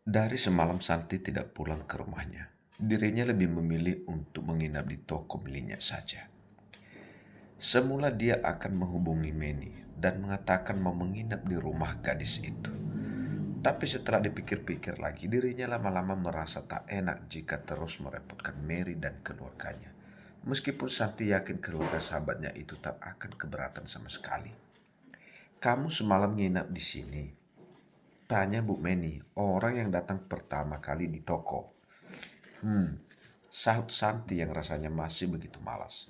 Dari semalam Santi tidak pulang ke rumahnya. Dirinya lebih memilih untuk menginap di toko miliknya saja. Semula dia akan menghubungi Meni dan mengatakan mau menginap di rumah gadis itu. Tapi setelah dipikir-pikir lagi, dirinya lama-lama merasa tak enak jika terus merepotkan Mary dan keluarganya. Meskipun Santi yakin keluarga sahabatnya itu tak akan keberatan sama sekali. Kamu semalam nginap di sini? Tanya Bu Meni, orang yang datang pertama kali di toko. Sahut Santi yang rasanya masih begitu malas.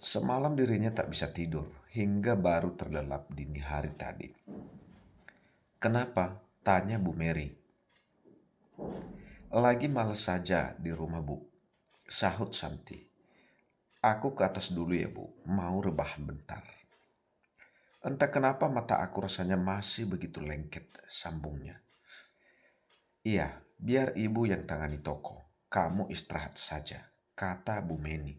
Semalam dirinya tak bisa tidur hingga baru terlelap dini hari tadi. Kenapa? Tanya Bu Mary. Lagi malas saja di rumah Bu. Sahut Santi. Aku ke atas dulu ya Bu, mau rebahan bentar. Entah kenapa mata aku rasanya masih begitu lengket, sambungnya. Iya, biar ibu yang tangani toko. Kamu istirahat saja, kata Bu Meni.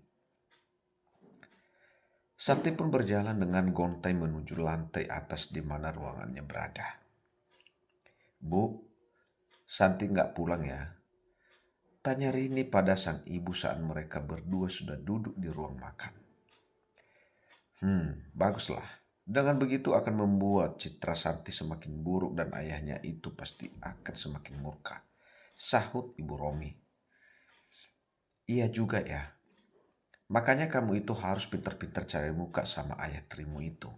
Santi pun berjalan dengan gontai menuju lantai atas di mana ruangannya berada. Bu, Santi nggak pulang ya? Tanya Rini pada sang ibu saat mereka berdua sudah duduk di ruang makan. Baguslah. Dengan begitu akan membuat citra Santi semakin buruk dan ayahnya itu pasti akan semakin murka. Sahut Ibu Romi. Iya juga ya. Makanya kamu itu harus pintar-pintar cari muka sama ayah tirimu itu.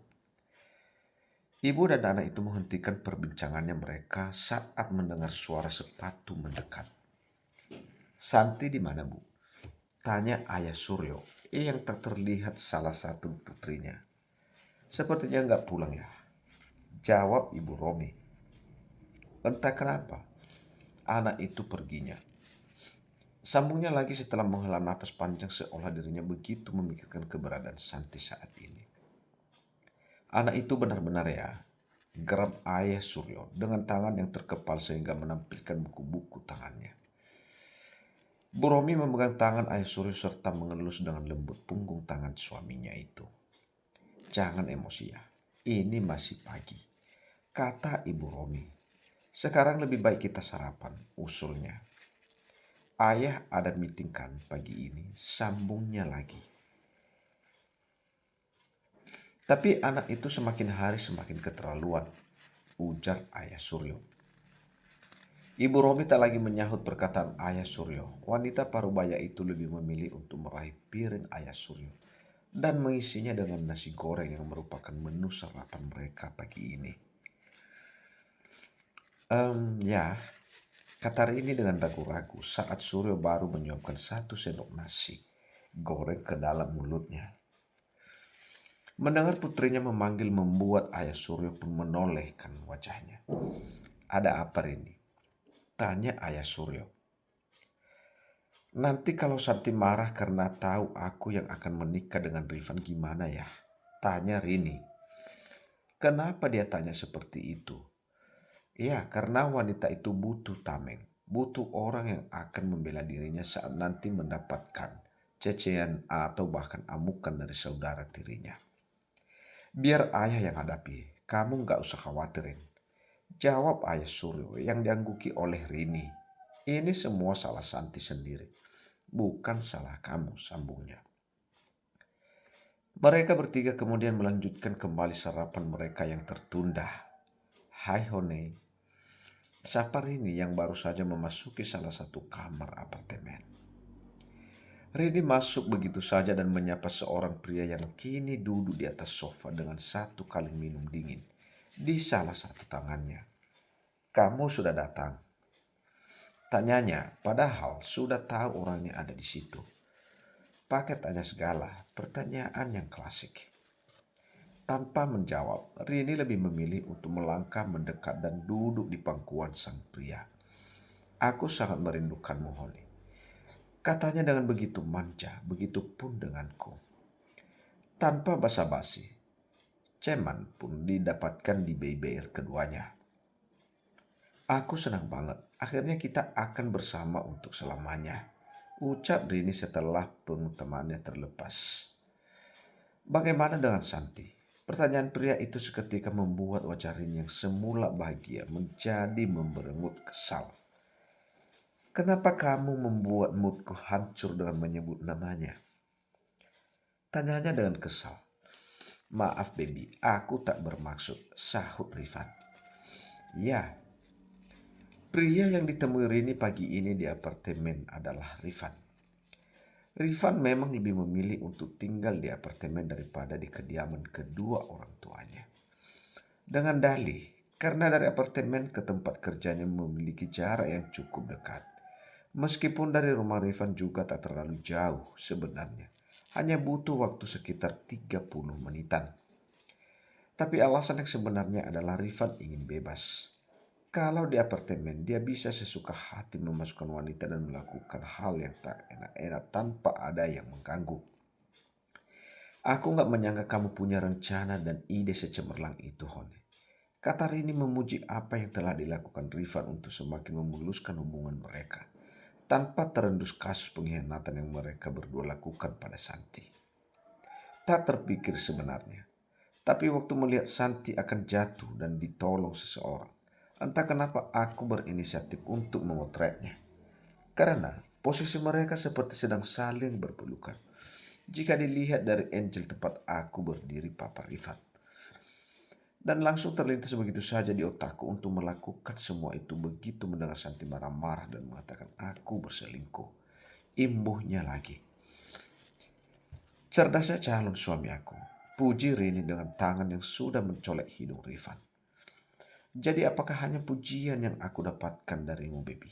Ibu dan anak itu menghentikan perbincangannya mereka saat mendengar suara sepatu mendekat. Santi di mana, Bu? Tanya ayah Suryo yang tak terlihat salah satu putrinya. Sepertinya nggak pulang ya. Jawab Ibu Romi. Entah kenapa, anak itu perginya. Sambungnya lagi setelah menghela napas panjang seolah dirinya begitu memikirkan keberadaan Santi saat ini. Anak itu benar-benar ya, geram ayah Suryo dengan tangan yang terkepal sehingga menampilkan buku-buku tangannya. Bu Romi memegang tangan ayah Suryo serta mengelus dengan lembut punggung tangan suaminya itu. Jangan emosi ya, ini masih pagi, kata Ibu Romi. Sekarang lebih baik kita sarapan, usulnya. Ayah ada meeting kan pagi ini, sambungnya lagi. Tapi anak itu semakin hari semakin keterlaluan, ujar ayah Suryo. Ibu Romi tak lagi menyahut perkataan ayah Suryo. Wanita parubaya itu lebih memilih untuk meraih piring ayah Suryo dan mengisinya dengan nasi goreng yang merupakan menu sarapan mereka pagi ini. Ya, kata Rini dengan ragu-ragu saat Suryo baru menyuapkan 1 sendok nasi goreng ke dalam mulutnya. Mendengar putrinya memanggil membuat ayah Suryo pun menolehkan wajahnya. Ada apa Rini? Tanya ayah Suryo. Nanti kalau Santi marah karena tahu aku yang akan menikah dengan Rifan gimana ya? Tanya Rini. Kenapa dia tanya seperti itu? Ya, karena wanita itu butuh tameng. Butuh orang yang akan membela dirinya saat nanti mendapatkan cecean atau bahkan amukan dari saudara tirinya. Biar ayah yang hadapi, kamu gak usah khawatirin. Jawab ayah Suryo yang diangguki oleh Rini. Ini semua salah Santi sendiri. Bukan salah kamu, sambungnya. Mereka bertiga kemudian melanjutkan kembali sarapan mereka yang tertunda. Hai Hone, sapa Rini yang baru saja memasuki salah satu kamar apartemen. Rini masuk begitu saja dan menyapa seorang pria yang kini duduk di atas sofa dengan 1 kaleng minum dingin di salah satu tangannya. Kamu sudah datang. Tanyanya, padahal sudah tahu orangnya ada di situ. Pakai tanya segala, pertanyaan yang klasik. Tanpa menjawab, Rini lebih memilih untuk melangkah mendekat dan duduk di pangkuan sang pria. Aku sangat merindukanmu, Honi. Katanya dengan begitu manja, begitu pun denganku. Tanpa basa-basi, ceman pun didapatkan di bibir keduanya. Aku senang banget, akhirnya kita akan bersama untuk selamanya, ucap Rini setelah pengutamaannya terlepas. Bagaimana dengan Santi? Pertanyaan pria itu seketika membuat wajah Rini yang semula bahagia menjadi memberengut kesal. Kenapa kamu membuat moodku hancur dengan menyebut namanya? Tanyanya dengan kesal. Maaf baby, aku tak bermaksud, sahut Rifan. Ya, pria yang ditemui Rini pagi ini di apartemen adalah Rifan. Rifan memang lebih memilih untuk tinggal di apartemen daripada di kediaman kedua orang tuanya. Dengan dalih, karena dari apartemen ke tempat kerjanya memiliki jarak yang cukup dekat. Meskipun dari rumah Rifan juga tak terlalu jauh sebenarnya. Hanya butuh waktu sekitar 30 menitan. Tapi alasan yang sebenarnya adalah Rifan ingin bebas. Kalau di apartemen, dia bisa sesuka hati memasukkan wanita dan melakukan hal yang tak enak-enak tanpa ada yang mengganggu. Aku gak menyangka kamu punya rencana dan ide secemerlang itu, Hone. Kata Rini memuji apa yang telah dilakukan Rifan untuk semakin memuluskan hubungan mereka, tanpa terendus kasus pengkhianatan yang mereka berdua lakukan pada Santi. Tak terpikir sebenarnya. Tapi waktu melihat Santi akan jatuh dan ditolong seseorang, entah kenapa aku berinisiatif untuk memotretnya. Karena posisi mereka seperti sedang saling berpelukan. Jika dilihat dari angel tempat aku berdiri Papa Rifan. Dan langsung terlintas begitu saja di otakku untuk melakukan semua itu begitu mendengar Santi marah-marah dan mengatakan aku berselingkuh. Imbuhnya lagi. Cerdasnya calon suami aku. Puji Rini dengan tangan yang sudah mencolek hidung Rifan. Jadi apakah hanya pujian yang aku dapatkan darimu, baby?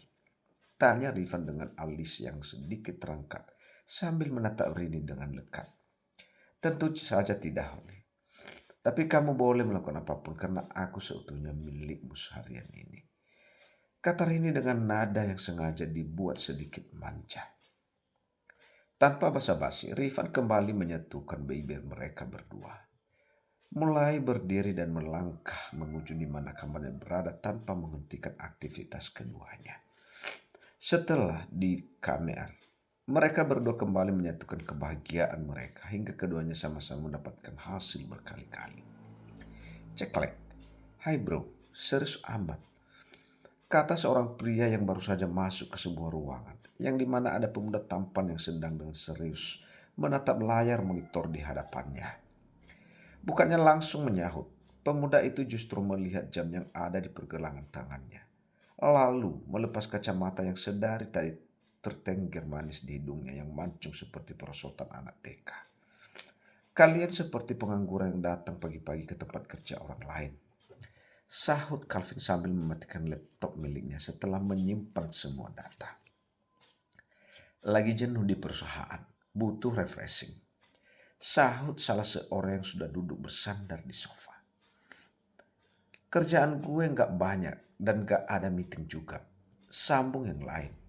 Tanya Rifan dengan alis yang sedikit terangkat sambil menatap Rini dengan lekat. Tentu saja tidak, Holly. Tapi kamu boleh melakukan apapun karena aku seutuhnya milikmu seharian ini. Kata Rini dengan nada yang sengaja dibuat sedikit manja. Tanpa basa-basi, Rifan kembali menyatukan baby mereka berdua. Mulai berdiri dan melangkah menuju di mana kamarnya berada tanpa menghentikan aktivitas keduanya. Setelah di kamar, mereka berdua kembali menyatukan kebahagiaan mereka hingga keduanya sama-sama mendapatkan hasil berkali-kali. Ceklek, hai bro, serius amat. Kata seorang pria yang baru saja masuk ke sebuah ruangan, yang dimana ada pemuda tampan yang sedang dengan serius menatap layar monitor di hadapannya. Bukannya langsung menyahut, pemuda itu justru melihat jam yang ada di pergelangan tangannya. Lalu melepas kacamata yang sedari tadi tertengger manis di hidungnya yang mancung seperti perosotan anak TK. Kalian seperti pengangguran yang datang pagi-pagi ke tempat kerja orang lain. Sahut Calvin sambil mematikan laptop miliknya setelah menyimpan semua data. Lagi jenuh di perusahaan, butuh refreshing. Sahut salah seorang yang sudah duduk bersandar di sofa. Kerjaan gue gak banyak dan gak ada meeting juga. Sambung yang lain.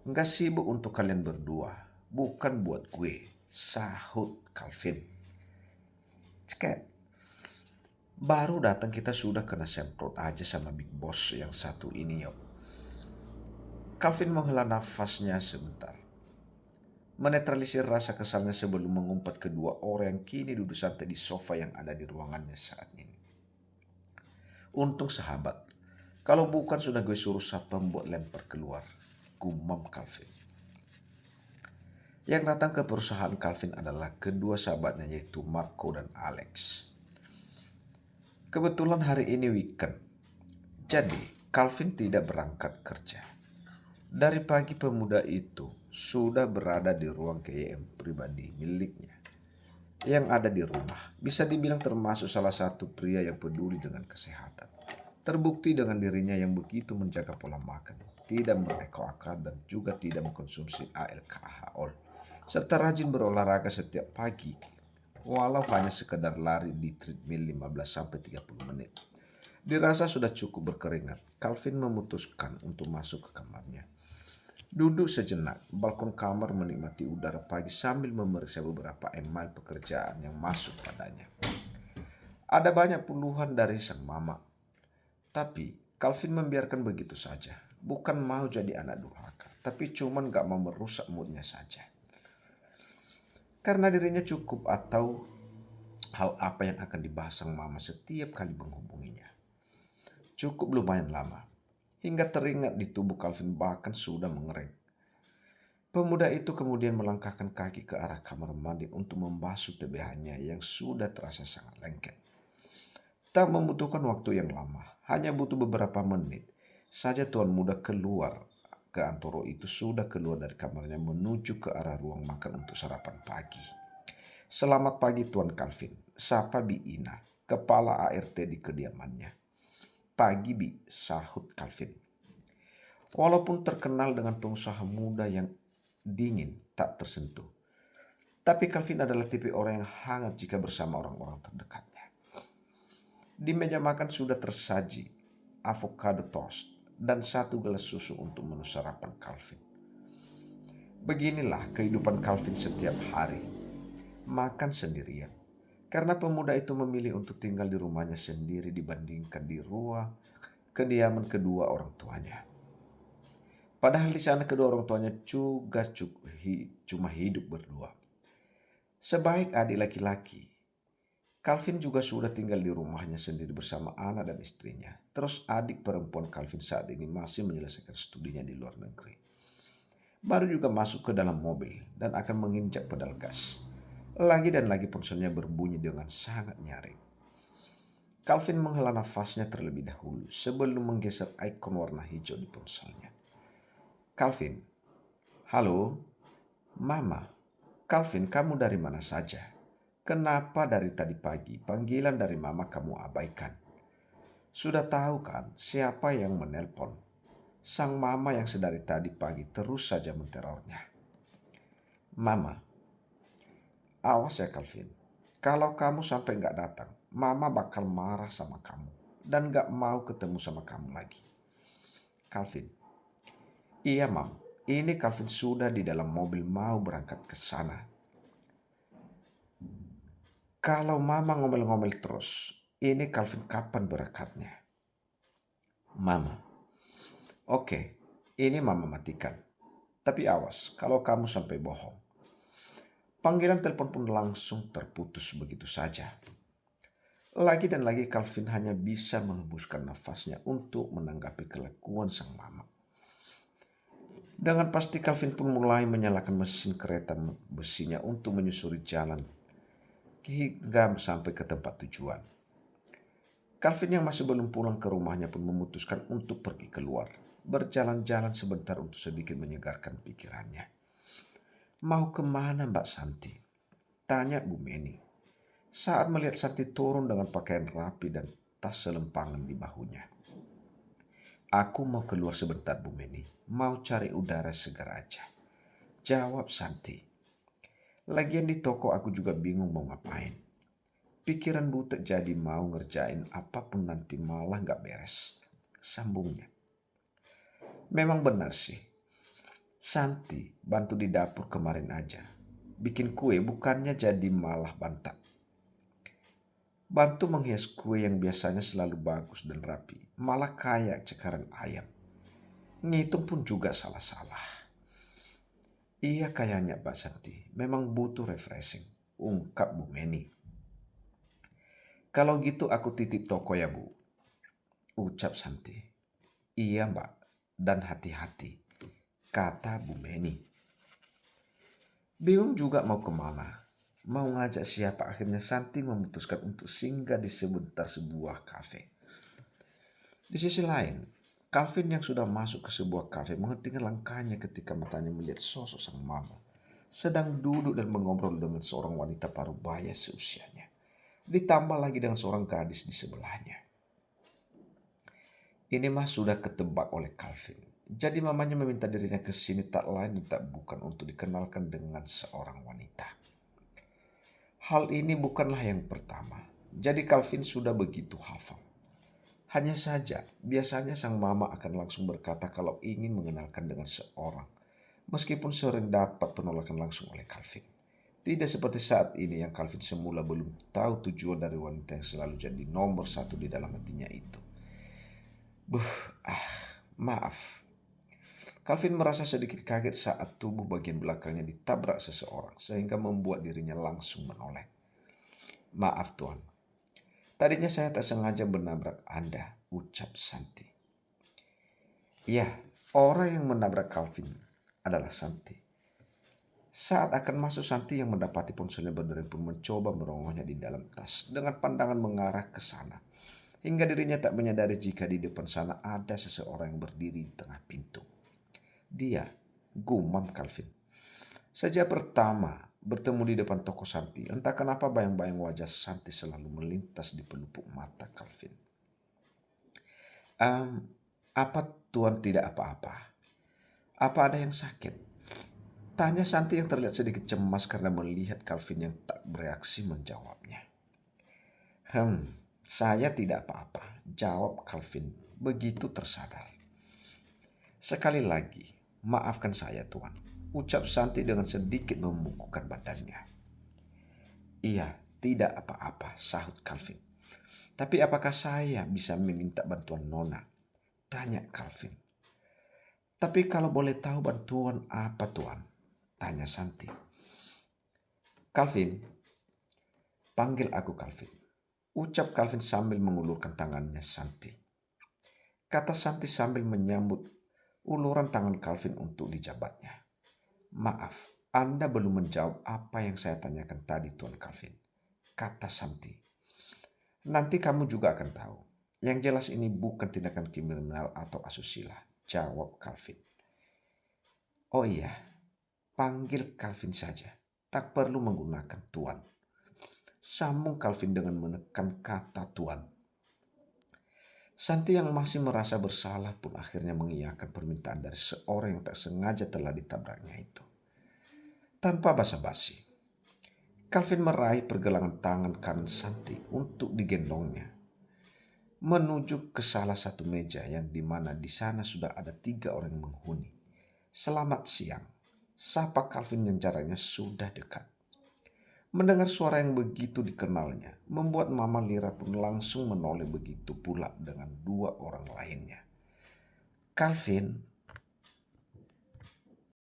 Gak sibuk untuk kalian berdua, bukan buat gue. Sahut Calvin. Ceket. Baru datang kita sudah kena semprot aja sama big boss yang satu ini, yuk. Calvin menghela nafasnya sebentar. Menetralisir rasa kesalnya sebelum mengumpat kedua orang yang kini duduk santai di sofa yang ada di ruangannya saat ini. Untung sahabat. Kalau bukan sudah gue suruh satpam buat lempar keluar. Gumam Calvin. Yang datang ke perusahaan Calvin adalah kedua sahabatnya yaitu Marco dan Alex. Kebetulan hari ini weekend, jadi Calvin tidak berangkat kerja. Dari pagi pemuda itu sudah berada di ruang KYM pribadi miliknya yang ada di rumah. Bisa dibilang termasuk salah satu pria yang peduli dengan kesehatan. Terbukti dengan dirinya yang begitu menjaga pola makan, tidak mereka dan juga tidak mengkonsumsi alkohol, serta rajin berolahraga setiap pagi. Walau hanya sekedar lari di treadmill 15-30 menit. Dirasa sudah cukup berkeringat, Calvin memutuskan untuk masuk ke kamarnya. Duduk sejenak, balkon kamar menikmati udara pagi sambil memeriksa beberapa email pekerjaan yang masuk padanya. Ada banyak puluhan dari sang mama. Tapi Calvin membiarkan begitu saja. Bukan mau jadi anak durhaka, tapi cuman gak mau merusak moodnya saja. Karena dirinya cukup atau hal apa yang akan dibahas sang mama setiap kali menghubunginya. Cukup lumayan lama, hingga teringat di tubuh Calvin bahkan sudah mengereng. Pemuda itu kemudian melangkahkan kaki ke arah kamar mandi untuk membasuh TBH-nya yang sudah terasa sangat lengket. Tak membutuhkan waktu yang lama, hanya butuh beberapa menit saja tuan muda keluar ke Antoro itu sudah keluar dari kamarnya menuju ke arah ruang makan untuk sarapan pagi. Selamat pagi Tuan Calvin, sapa Bi Ina, kepala ART di kediamannya. Pagi Bi, sahut Calvin. Walaupun terkenal dengan pengusaha muda yang dingin tak tersentuh, tapi Calvin adalah tipe orang yang hangat jika bersama orang-orang terdekatnya. Di meja makan sudah tersaji avocado toast dan satu gelas susu untuk menu sarapan Calvin. Beginilah kehidupan Calvin setiap hari. Makan sendirian. Karena pemuda itu memilih untuk tinggal di rumahnya sendiri dibandingkan di rumah kediaman kedua orang tuanya. Padahal di sana kedua orang tuanya juga cuma hidup berdua. Sebaik adik laki-laki, Calvin juga sudah tinggal di rumahnya sendiri bersama anak dan istrinya. Terus adik perempuan Calvin saat ini masih menyelesaikan studinya di luar negeri. Baru juga masuk ke dalam mobil dan akan menginjak pedal gas. Lagi dan lagi ponselnya berbunyi dengan sangat nyaring. Calvin menghela nafasnya terlebih dahulu sebelum menggeser ikon warna hijau di ponselnya. Calvin, halo, Mama. Calvin, kamu dari mana saja? Kenapa dari tadi pagi panggilan dari Mama kamu abaikan? Sudah tahu kan siapa yang menelpon? Sang Mama yang sedari tadi pagi terus saja menterornya. Mama, awas ya Calvin. Kalau kamu sampai gak datang, Mama bakal marah sama kamu dan gak mau ketemu sama kamu lagi. Calvin, iya Mam, ini Calvin sudah di dalam mobil mau berangkat ke sana. Kalau Mama ngomel-ngomel terus, ini Calvin kapan berangkatnya? Mama, oke, ini Mama matikan. Tapi awas kalau kamu sampai bohong. Panggilan telepon pun langsung terputus begitu saja. Lagi dan lagi Calvin hanya bisa menghembuskan nafasnya untuk menanggapi kelakuan sang mama. Dengan pasti Calvin pun mulai menyalakan mesin kereta besinya untuk menyusuri jalan hingga sampai ke tempat tujuan. Calvin yang masih belum pulang ke rumahnya pun memutuskan untuk pergi keluar, berjalan-jalan sebentar untuk sedikit menyegarkan pikirannya. Mau kemana Mbak Santi? Tanya Bu Meni. Saat melihat Santi turun dengan pakaian rapi dan tas selempangan di bahunya. Aku mau keluar sebentar Bu Meni, mau cari udara segar aja. Jawab Santi. Lagian di toko aku juga bingung mau ngapain. Pikiran butek jadi mau ngerjain apapun nanti malah gak beres. Sambungnya. Memang benar sih. Santi bantu di dapur kemarin aja. Bikin kue bukannya jadi malah bantat. Bantu menghias kue yang biasanya selalu bagus dan rapi. Malah kayak cekaran ayam. Ngitung pun juga salah-salah. Iya kayaknya Pak Santi, memang butuh refreshing, ungkap Bu Meni. Kalau gitu aku titip toko ya Bu, ucap Santi. Iya Mbak, dan hati-hati, kata Bu Meni. Bingung juga mau kemana, mau ngajak siapa, akhirnya Santi memutuskan untuk singgah di sebentar sebuah kafe. Di sisi lain, Calvin yang sudah masuk ke sebuah kafe menghentikan langkahnya ketika matanya melihat sosok sang mama sedang duduk dan mengobrol dengan seorang wanita parubaya seusianya. Ditambah lagi dengan seorang gadis di sebelahnya. Ini mah sudah ketebak oleh Calvin. Jadi mamanya meminta dirinya ke sini tak lain dan tak bukan untuk dikenalkan dengan seorang wanita. Hal ini bukanlah yang pertama. Jadi Calvin sudah begitu hafal. Hanya saja, biasanya sang mama akan langsung berkata kalau ingin mengenalkan dengan seorang, meskipun sering dapat penolakan langsung oleh Calvin. Tidak seperti saat ini yang Calvin semula belum tahu tujuan dari wanita yang selalu jadi nomor satu di dalam hatinya itu. Maaf. Calvin merasa sedikit kaget saat tubuh bagian belakangnya ditabrak seseorang, sehingga membuat dirinya langsung menoleh. Maaf Tuan, tadinya saya tak sengaja menabrak Anda, ucap Santi. Ya, orang yang menabrak Calvin adalah Santi. Saat akan masuk, Santi yang mendapati ponselnya berdering pun mencoba merongohnya di dalam tas dengan pandangan mengarah ke sana. Hingga dirinya tak menyadari jika di depan sana ada seseorang yang berdiri di tengah pintu. Dia, gumam Calvin. Sejak pertama bertemu di depan toko Santi, entah kenapa bayang-bayang wajah Santi selalu melintas di pelupuk mata Calvin. Apa Tuan tidak apa-apa? Apa ada yang sakit? Tanya Santi yang terlihat sedikit cemas karena melihat Calvin yang tak bereaksi menjawabnya. Saya tidak apa-apa, jawab Calvin begitu tersadar. Sekali lagi, maafkan saya Tuan, ucap Santi dengan sedikit membungkukkan badannya. Iya, tidak apa-apa, sahut Calvin. Tapi apakah saya bisa meminta bantuan Nona? Tanya Calvin. Tapi kalau boleh tahu bantuan apa Tuan? Tanya Santi. Calvin, panggil aku Calvin, ucap Calvin sambil mengulurkan tangannya Santi. Kata Santi sambil menyambut uluran tangan Calvin untuk dijabatnya. Maaf, Anda belum menjawab apa yang saya tanyakan tadi Tuan Calvin, kata Santi. Nanti kamu juga akan tahu. Yang jelas ini bukan tindakan kriminal atau asusila, jawab Calvin. Oh iya, panggil Calvin saja, tak perlu menggunakan Tuan, sambung Calvin dengan menekan kata Tuan. Santi yang masih merasa bersalah pun akhirnya mengiyakan permintaan dari seorang yang tak sengaja telah ditabraknya itu. Tanpa basa-basi, Calvin meraih pergelangan tangan kanan Santi untuk digendongnya menuju ke salah satu meja yang dimana di sana sudah ada 3 orang menghuni. Selamat siang, sapa Calvin yang jaraknya sudah dekat. Mendengar suara yang begitu dikenalnya, membuat Mama Lira pun langsung menoleh begitu pula dengan 2 orang lainnya. Calvin,